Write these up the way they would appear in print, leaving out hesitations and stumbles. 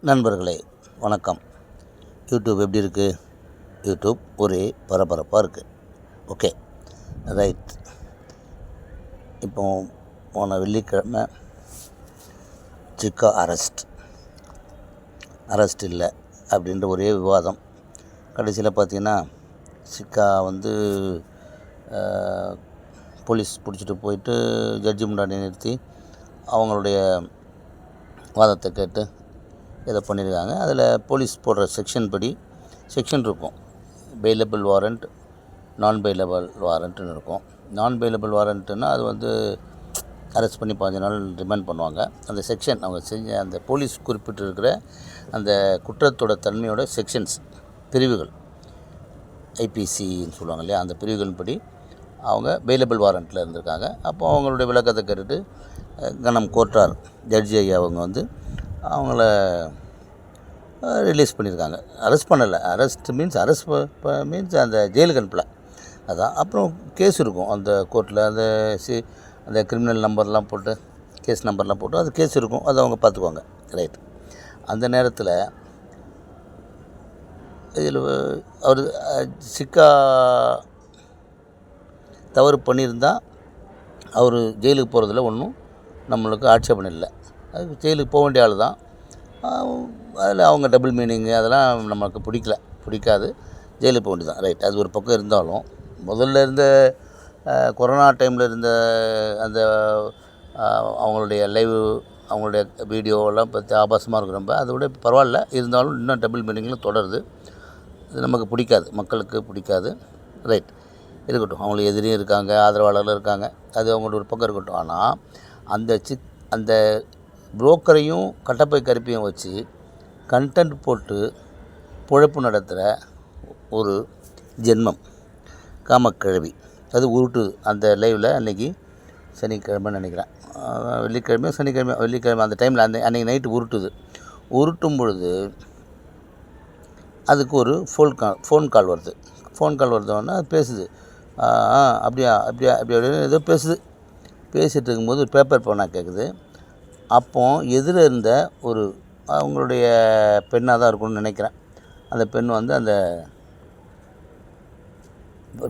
நண்பர்களே வணக்கம். யூடியூப் எப்படி இருக்குது? யூடியூப் ஒரே பரபரப்பாக இருக்குது. Okay, right. இப்போ போன வெள்ளிக்கிழமை சிக்கா அரெஸ்ட் இல்லை அப்படின்ற ஒரே விவாதம். கடைசியில் பார்த்திங்கன்னா சிக்கா போலீஸ் பிடிச்சிட்டு போயிட்டு ஜட்ஜி முன்னாடி நிறுத்தி அவங்களுடைய வாதத்தை கேட்டு இதை பண்ணியிருக்காங்க. அதில் போலீஸ் போடுற செக்ஷன் இருக்கும். பெயிலபிள் வாரண்ட், நான் பெயிலபிள் வாரண்ட்டுன்னு இருக்கும். நான் பெயிலபிள் வாரண்ட்டுன்னா அது அரெஸ்ட் பண்ணி 15 நாள் ரிமாண்ட் பண்ணுவாங்க. அந்த செக்ஷன் அவங்க செஞ்ச அந்த போலீஸ் குறிப்பிட்டிருக்கிற அந்த குற்றத்தோட தன்மையோட செக்ஷன்ஸ், பிரிவுகள், ஐபிசின்னு சொல்லுவாங்க இல்லையா, அந்த பிரிவுகளின் படி அவங்க பெயிலபிள் வாரண்ட்டில் இருந்திருக்காங்க. அப்போது அவங்களுடைய விளக்கத்தை கேட்டுட்டு கனம் கோர்ட்டார் ஜட்ஜி ஐயா அவங்க அவங்கள ரிலீஸ் பண்ணியிருக்காங்க. அரெஸ்ட் பண்ணலை. அரெஸ்ட் மீன்ஸ் அந்த ஜெயிலுக்கு அனுப்பலை. அதான். அப்புறம் கேஸ் இருக்கும் அந்த கோர்ட்டில். அந்த கிரிமினல் நம்பர்லாம் போட்டு, கேஸ் நம்பர்லாம் போட்டு அது கேஸ் இருக்கும். அதை அவங்க பார்த்துக்குவாங்க. ரைட். அந்த நேரத்தில் இதில் அவர் சிக்கா தவறு பண்ணியிருந்தால் அவர் ஜெயிலுக்கு போகிறதுல ஒன்றும் நம்மளுக்கு ஆட்சேபணம் இல்லை. அது ஜெயிலுக்கு போக வேண்டிய ஆள் தான். அதில் அவங்க டபுள் மீனிங்கு அதெல்லாம் நமக்கு பிடிக்காது. ஜெயிலுக்கு போக வேண்டியது தான். ரைட். அது ஒரு பக்கம் இருந்தாலும் முதல்ல இருந்த கொரோனா டைமில் இருந்த அந்த அவங்களுடைய லைவ், அவங்களுடைய வீடியோவெல்லாம் பற்றி ஆபாசமாக இருக்கும். ரொம்ப அதை விட பரவாயில்ல. இருந்தாலும் இன்னும் டபுள் மீனிங்கில் தொடருது. இது நமக்கு பிடிக்காது, மக்களுக்கு பிடிக்காது. ரைட், இருக்கட்டும். அவங்களுக்கு எதிரியும் இருக்காங்க, ஆதரவாளர்களும் இருக்காங்க. அது அவங்களோட ஒரு பக்கம் இருக்கட்டும். ஆனால் அந்த புரோக்கரையும் கட்டப்பை கருப்பையும் வச்சு கண்டென்ட் போட்டு பொழப்பு நடத்துகிற ஒரு ஜென்மம் காமக்கிழவி. அது உருட்டுது அந்த லைவில். அன்றைக்கி சனிக்கிழமைன்னு நினைக்கிறேன், வெள்ளிக்கிழமை அந்த டைமில் அன்றைக்கி நைட்டு உருட்டும் பொழுது அதுக்கு ஒரு ஃபோன் கால் வருது. வந்தோடனே அது பேசுது. அப்படியா ஏதோ பேசிகிட்டு இருக்கும்போது ஒரு பேப்பர் பேனா கேட்குது. அப்போ எதிர இருந்த அவங்களுடைய பெண்ணாக தான் இருக்கும்னு நினைக்கிறேன். அந்த பெண் அந்த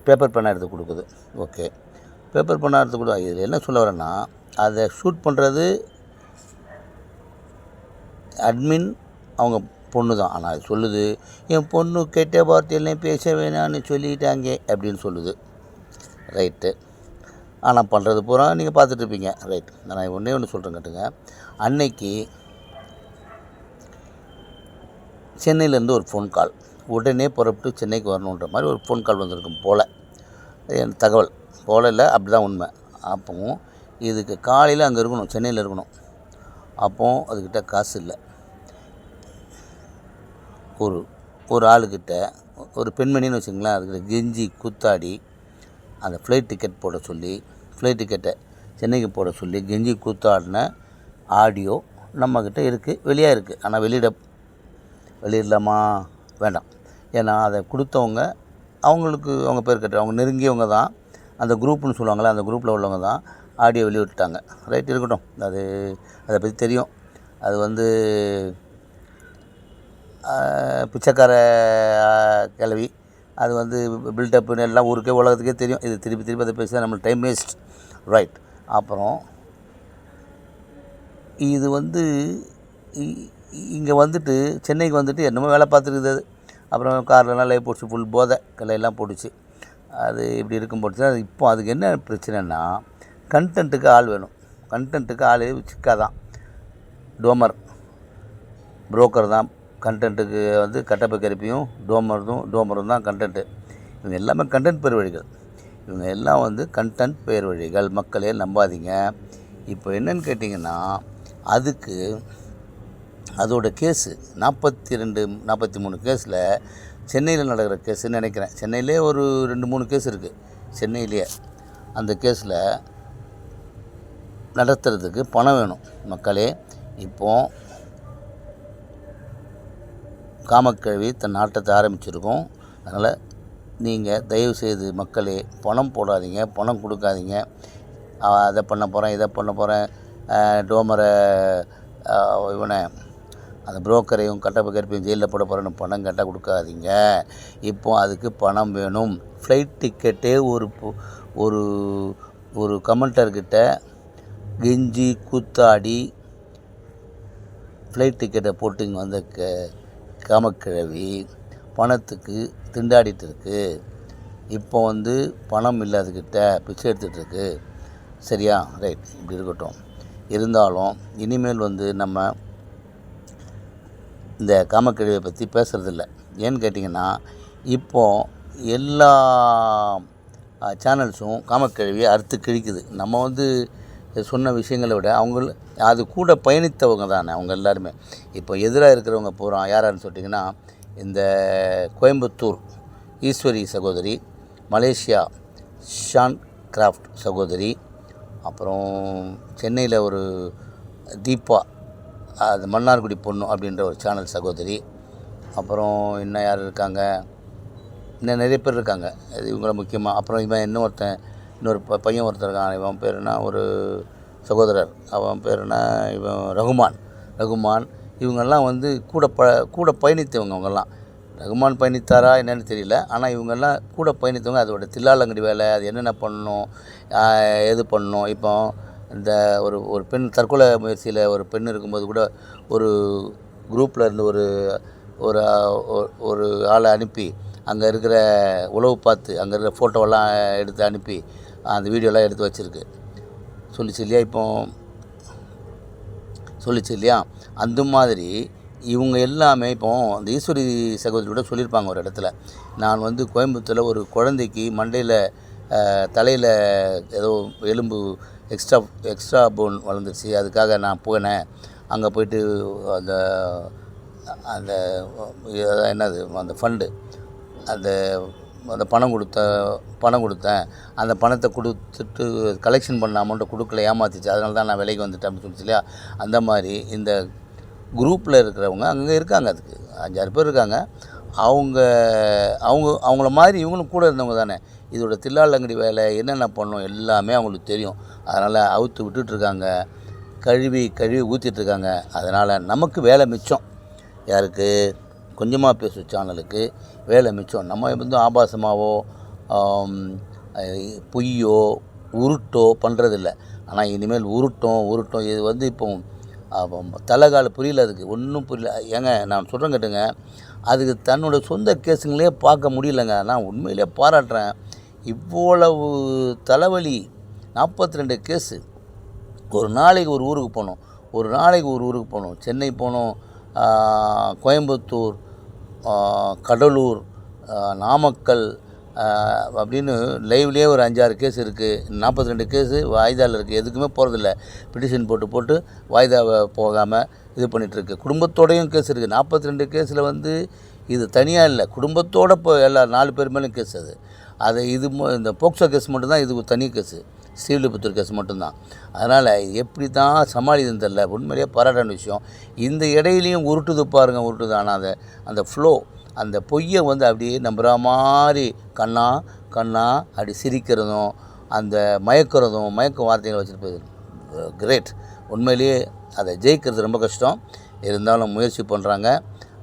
பேப்பர் பேனா எடுத்து கொடுக்குது. ஓகே, பேப்பர் பேனா எடுத்து கொடுக்குது. இதில் என்ன சொல்ல வரேன்னா, அதை ஷூட் பண்ணுறது அட்மின் அவங்க பொண்ணு தான். ஆனால் அது சொல்லுது, என் பொண்ணு கெட்ட வார்த்தையிலையும் பேச வேணான்னு சொல்லிட்டாங்க அப்படின்னு சொல்லுது. ரைட்டு. ஆனால் பண்ணுறது பூரா நீங்கள் பார்த்துட்ருப்பீங்க. ரைட். நான் ஒன்று சொல்கிறேன் கேட்டுங்க. அன்னைக்கு சென்னையிலேருந்து ஒரு ஃபோன் கால், உடனே புறப்பட்டு சென்னைக்கு வரணுன்ற மாதிரி ஒரு ஃபோன் கால் வந்திருக்கும் போல். என் தகவல் போல் இல்லை, அப்படி தான் உண்மை. அப்போ இதுக்கு காலையில் அங்கே இருக்கணும், சென்னையில் இருக்கணும். அப்போது அதுக்கிட்ட காசு இல்லை. ஒரு ஆளுக்கிட்ட, ஒரு பெண்மணின்னு வச்சுங்களேன், அதுக்கிட்ட கெஞ்சி கூத்தாடி அந்த ஃப்ளைட் டிக்கெட் போட சொல்லி, ஃப்ளைட் டிக்கெட்டை சென்னைக்கு போட சொல்லி கெஞ்சி கூத்தாடின ஆடியோ நம்மக்கிட்ட இருக்குது, வெளியாக இருக்குது. ஆனால் வெளியிடலாமா? வேண்டாம். ஏன்னா அதை கொடுத்தவங்க அவங்க பேர் கேட்டு அவங்க நெருங்கியவங்க தான். அந்த குரூப்புன்னு சொல்லுவாங்களே, அந்த குரூப்பில் உள்ளவங்க தான் ஆடியோ வெளியிட்டாங்க. ரைட், இருக்கட்டும். அதை பற்றி தெரியும். அது பிச்சைக்கார கிளவி. அது பில்டப்புன்னு எல்லாம் ஊருக்கே உலகத்துக்கே தெரியும். இது திருப்பி அதை பேசி நம்மளுக்கு டைம் வேஸ்ட். ரைட். அப்புறம் இது இங்கே சென்னைக்கு என்னமோ வேலை பார்த்துருக்குது. அப்புறம் கார்லலாம் லைவ் போட்டு ஃபுல் போதை கலையெல்லாம் போட்டுச்சு. அது இப்படி இருக்கும் போட்டு அது இப்போ அதுக்கு என்ன பிரச்சனைன்னா, கண்டென்ட்டுக்கு ஆள் வேணும். கண்டென்ட்டுக்கு ஆள் சிக்கா தான். புரோக்கர் தான் கண்டென்ட்டுக்கு. கட்டப்பை கருப்பியும் டோமரும் தான் கண்டென்ட்டு. இவங்க எல்லாமே கண்டென்ட் பேர் வழிகள். இவங்க எல்லாம் கண்டென்ட் பேர் வழிகள். மக்களே நம்பாதீங்க. இப்போ என்னன்னு கேட்டிங்கன்னா, அதோட கேஸு 43 கேஸில் சென்னையில் நடக்கிற கேஸுன்னு நினைக்கிறேன். சென்னையிலே ஒரு 2-3 கேஸ் இருக்குது. சென்னையிலேயே அந்த கேஸில் நடத்துறதுக்கு பணம் வேணும். மக்களே, இப்போது காமக்கிழவி தன் ஆட்டத்தை ஆரம்பிச்சிருக்கோம். அதனால் நீங்கள் தயவுசெய்து மக்களே பணம் போடாதீங்க, பணம் கொடுக்காதீங்க. அதை பண்ண போகிறேன், இதை பண்ண போகிறேன், டோமரை இவனை அந்த புரோக்கரையும் கட்டப்பையும் ஜெயிலில் போட போகிறேன்னு பணம் கேட்டால் கொடுக்காதீங்க. இப்போ அதுக்கு பணம் வேணும். ஃப்ளைட் டிக்கெட்டே ஒரு ஒரு கமெண்டர்கிட்ட கெஞ்சி கூத்தாடி ஃப்ளைட் டிக்கெட்டை போட்டு இங்கே வந்த காமக்கிழவி பணத்துக்கு திண்டாடிட்டு இருக்கு. இப்போ பணம் இல்லாதக்கிட்ட பிச்சை எடுத்துகிட்ருக்கு. சரியா? ரைட், இப்படி இருக்கட்டும். இருந்தாலும் இனிமேல் நம்ம இந்த காமக்கிழவியை பற்றி பேசுகிறதில்ல. ஏன்னு கேட்டிங்கன்னா, இப்போது எல்லா சேனல்ஸும் காமக்கிழவியை அறுத்து கிழிக்குது. நம்ம சொன்ன விஷயங்களை விட அது கூட பயணித்தவங்க தானே அவங்க எல்லாருமே. இப்போ எதிராக இருக்கிறவங்க பூரா யாரான்னு சொல்லிட்டிங்கன்னா, இந்த கோயம்புத்தூர் ஈஸ்வரி சகோதரி, மலேசியா ஷான் கிராஃப்ட் சகோதரி, அப்புறம் சென்னையில் ஒரு தீபா, அது மன்னார்குடி பொண்ணு அப்படின்ற ஒரு சேனல் சகோதரி, அப்புறம் இன்னும் யார் இருக்காங்க, இன்னும் நிறைய பேர் இருக்காங்க. இது இவங்கள முக்கியமாக. அப்புறம் இவன் இன்னொரு பையன் ஒருத்தர் இருக்கான். இவன் பேர் என்ன, ஒரு சகோதரர், அவன் பேர் என்ன, இவன் ரகுமான். இவங்கெல்லாம் கூட பயணித்தவங்க. அவங்கெல்லாம் ரகுமான் பயணித்தாரா என்னென்னு தெரியல. ஆனால் இவங்கெல்லாம் கூட பயணித்தவங்க. அதோட தில்லாலங்கடி வேலை, அது என்னென்ன பண்ணணும், எது பண்ணணும். இப்போ இந்த ஒரு பெண் தற்கொலை முயற்சியில் ஒரு பெண் இருக்கும்போது கூட ஒரு குரூப்பில் இருந்து ஒரு ஒரு ஆளை அனுப்பி அங்கே இருக்கிற உளவு பார்த்து அங்கே இருக்கிற ஃபோட்டோவெல்லாம் எடுத்து அனுப்பி அந்த வீடியோலாம் எடுத்து வச்சுருக்கு. சொல்லிச்சு இல்லையா? அந்த மாதிரி இவங்க எல்லாமே இப்போ அந்த ஈஸ்வரி சகோதரியோட சொல்லியிருப்பாங்க ஒரு இடத்துல, நான் கோயம்புத்தூரில் ஒரு குழந்தைக்கு மண்டையில் தலையில் ஏதோ எலும்பு எக்ஸ்ட்ரா போன் வளர்ந்துருச்சு, அதுக்காக நான் போனேன். அங்கே போயிட்டு அந்த அந்த என்னது அந்த ஃபண்டு அந்த பணம் கொடுத்தேன். அந்த பணத்தை கொடுத்துட்டு கலெக்ஷன் பண்ண அமௌண்ட்டை கொடுக்கல, ஏமாற்றிச்சு. அதனால தான் நான் விலைக்கு வந்துட்டேன் அப்படின்னு சொல்லிச்சு இல்லையா? அந்த மாதிரி இந்த குரூப்பில் இருக்கிறவங்க அங்கே இருக்காங்க. அதுக்கு 5-6 பேர் இருக்காங்க. அவங்கள மாதிரி இவங்களும் கூட இருந்தவங்க தானே. இதோட தில்லாலங்கடி வேலை என்னென்ன பண்ணணும் எல்லாமே அவங்களுக்கு தெரியும். அதனால் அவுத்து விட்டுட்ருக்காங்க, கழுவி ஊற்றிட்டுருக்காங்க. அதனால் நமக்கு வேலை மிச்சம். யாருக்கு? கொஞ்சமாக பேசும் சேனலுக்கு வேலை மிச்சம். நம்ம ஆபாசமாகவோ பொய்யோ உருட்டோ பண்ணுறதில்ல. ஆனால் இனிமேல் உருட்டும். இது இப்போ தலைகால புரியல, அதுக்கு ஒன்றும் புரியல. ஏங்க நான் சொல்கிறேன் கேட்டுங்க, அதுக்கு தன்னோட சொந்த கேஸுங்களே பார்க்க முடியலங்க. நான் உண்மையிலே பாராட்டுறேன். இவ்வளவு தலைவலி, 42 கேஸு. ஒரு நாளைக்கு ஒரு ஊருக்கு போகணும். சென்னை போகணும், கோயம்புத்தூர், கடலூர், நாமக்கல் அப்படின்னு லைவ்லேயே ஒரு 5-6 கேஸ் இருக்குது. 42 கேஸு வாய்தாவில் இருக்குது. எதுக்குமே போகிறதில்ல. பிட்டிஷன் போட்டு வாய்தாவை போகாமல் இது பண்ணிகிட்ருக்கு. குடும்பத்தோடையும் கேஸ் இருக்குது. 42 கேஸில் இது தனியாக இல்லை, குடும்பத்தோடு இப்போ எல்லா 4 பேர் மேலும் கேஸ். அது இந்த போக்சோ கேஸ் மட்டும்தான் இது தனி கேஸு. ஸ்ரீவில்லிபுத்தூர் கேஸ் மட்டும்தான். அதனால் எப்படி தான் சமாளிதுன்னு தெரில. உண்மையிலேயே பாராட்டான விஷயம். இந்த இடையிலையும் உருட்டுது. ஆனால் அந்த ஃப்ளோ, அந்த பொய்யை அப்படியே நம்புகிற மாதிரி கண்ணா அப்படி சிரிக்கிறதும் அந்த மயக்க வார்த்தைகளை வச்சுட்டு போயிடுது. கிரேட். உண்மையிலேயே அதை ஜெயிக்கிறது ரொம்ப கஷ்டம். இருந்தாலும் முயற்சி பண்ணுறாங்க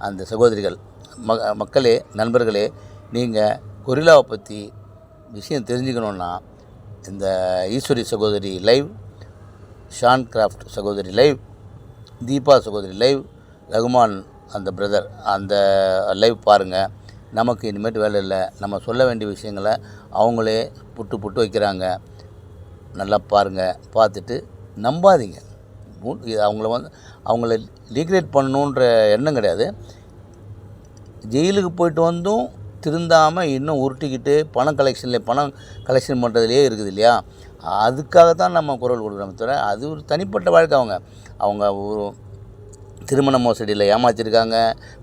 அந்த சகோதரிகள். மக்களே, நண்பர்களே, நீங்கள் கொரில்லாவை பற்றி விஷயம் தெரிஞ்சுக்கணுன்னா இந்த ஈஸ்வரி சகோதரி லைவ், ஷான் கிராஃப்ட் சகோதரி லைவ், தீபா சகோதரி லைவ், ரகுமான் அந்த பிரதர் அந்த லைவ் பாருங்கள். நமக்கு இனிமேட்டு வேலை இல்லை. நம்ம சொல்ல வேண்டிய விஷயங்களை அவங்களே புட்டு வைக்கிறாங்க. நல்லா பாருங்கள். பார்த்துட்டு நம்பாதீங்க. அவங்கள லீக்ரேட் பண்ணணுன்ற எண்ணம் கிடையாது. ஜெயிலுக்கு போயிட்டு திருந்தாமல் இன்னும் உருட்டிக்கிட்டு பணம் கலெக்ஷன் பண்ணுறதுலேயே இருக்குது இல்லையா? அதுக்காகத்தான் நம்ம குரல் கொடுக்குறோம். தவிர அது ஒரு தனிப்பட்ட வாழ்க்கை. அவங்க ஒரு திருமண மோசடியில் ஏமாற்றிருக்காங்க,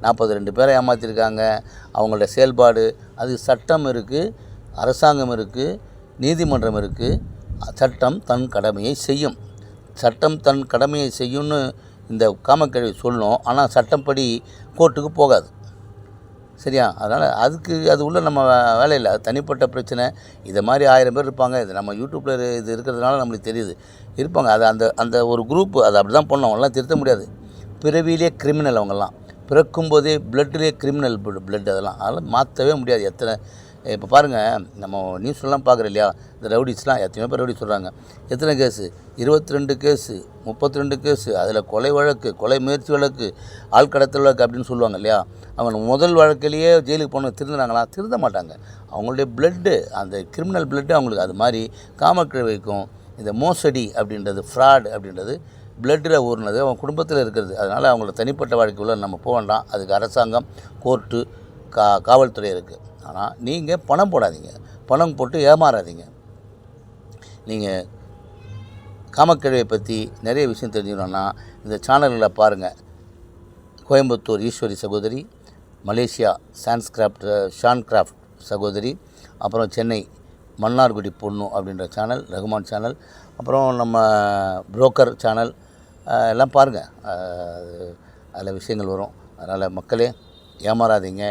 42 பேரை ஏமாற்றிருக்காங்க. அவங்களோட செயல்பாடு, அது சட்டம் இருக்குது, அரசாங்கம் இருக்குது, நீதிமன்றம் இருக்குது. சட்டம் தன் கடமையை செய்யும்னு இந்த காமக்கிழவி சொல்லணும். ஆனால் சட்டப்படி கோர்ட்டுக்கு போகாது. சரியா? அதனால் அது உள்ள நம்ம வேலையில் அது தனிப்பட்ட பிரச்சனை. இதை மாதிரி 1000 பேர் இருப்பாங்க. இது நம்ம யூடியூப்பில் இது இருக்கிறதுனால நம்மளுக்கு தெரியுது இருப்பாங்க. அது அந்த ஒரு குரூப்பு அது அப்படி தான் பண்ணோம். அவங்களாம் திருத்த முடியாது. பிறவியிலே கிரிமினல் அவங்கெல்லாம். பிறக்கும்போதே பிளட்லேயே கிரிமினல் பிளட் அதெல்லாம் மாற்றவே முடியாது. இப்போ பாருங்கள், நம்ம நியூஸ்லாம் பார்க்குறோம் இல்லையா, இந்த ரவுடிஸ்லாம் எத்தனையோ பேர் ரவுடி சொல்கிறாங்க. எத்தனை கேஸு? 22 கேஸு, 32 கேஸு, அதில் கொலை வழக்கு, கொலை முயற்சி வழக்கு, ஆள்கடத்தல் வழக்கு அப்படின்னு சொல்லுவாங்க இல்லையா. அவங்க முதல் வழக்கிலேயே ஜெயிலுக்கு போன திருந்துனாங்களா? திருந்த மாட்டாங்க. அவங்களுடைய பிளட்டு, அந்த கிரிமினல் பிளட்டு அவங்களுக்கு. அது மாதிரி காமக்கிழவைக்கும் இந்த மோசடி அப்படின்றது, ஃப்ராட் அப்படின்றது பிளட்டில் ஊறினது அவங்க குடும்பத்தில் இருக்கிறது. அதனால் அவங்கள தனிப்பட்ட வாழ்க்கைக்குள்ளே நம்ம போக வேண்டாம். அதுக்கு அரசாங்கம், கோர்ட்டு, காவல்துறை இருக்குது. ஆனால் நீங்கள் பணம் போடாதீங்க, பணம் போட்டு ஏமாறாதீங்க. நீங்கள் காமக்கிழவை பற்றி நிறைய விஷயம் தெரிஞ்சுக்கணுன்னா இந்த சேனல்களை பாருங்கள். கோயம்புத்தூர் ஈஸ்வரி சகோதரி, மலேசியா ஷான்கிராஃப்ட் சகோதரி, அப்புறம் சென்னை மன்னார்குடி பொண்ணு அப்படின்ற சேனல், ரகுமான் சேனல், அப்புறம் நம்ம புரோக்கர் சேனல் எல்லாம் பாருங்கள். அதில் விஷயங்கள் வரும். அதனால் மக்களே, ஏமாறாதீங்க.